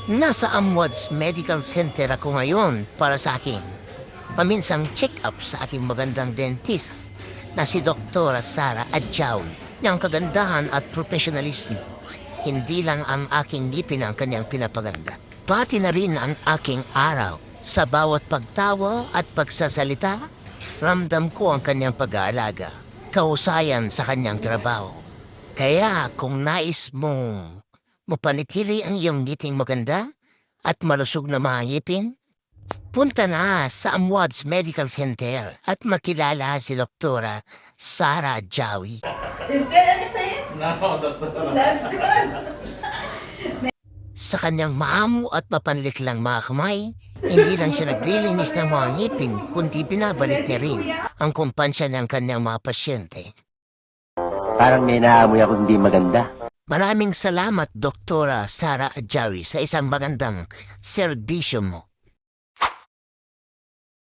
Nasa Amwad's Medical Center ako ngayon para sa aking paminsang check-up sa aking magandang dentist na si Dr. Sara Adjaw. Niyang kagandahan at professionalismo, hindi lang ang aking ngipin ang kanyang pinapaganda, pati na rin ang aking araw. Sa bawat pagtawa at pagsasalita, ramdam ko ang kanyang pag-aalaga, kahusayan sa kanyang trabaho. Kaya kung nais mong mapanitili ang iyong ngiting maganda at malusog na mga ngipin, punta na sa Amwad's Medical Center at makilala si Doktora Sara Jawi. Is there anything? No, doctor. That's good. Sa kanyang maamo at mapanliklang mga kamay, hindi lang siya naglilinis ng mga ngipin, kundi binabalik niya rin ang kumpansya ng kanyang mga pasyente. Parang may naamoy ako hindi maganda. Maraming salamat, Doktora Sara Jawi, sa isang magandang serbisyo mo.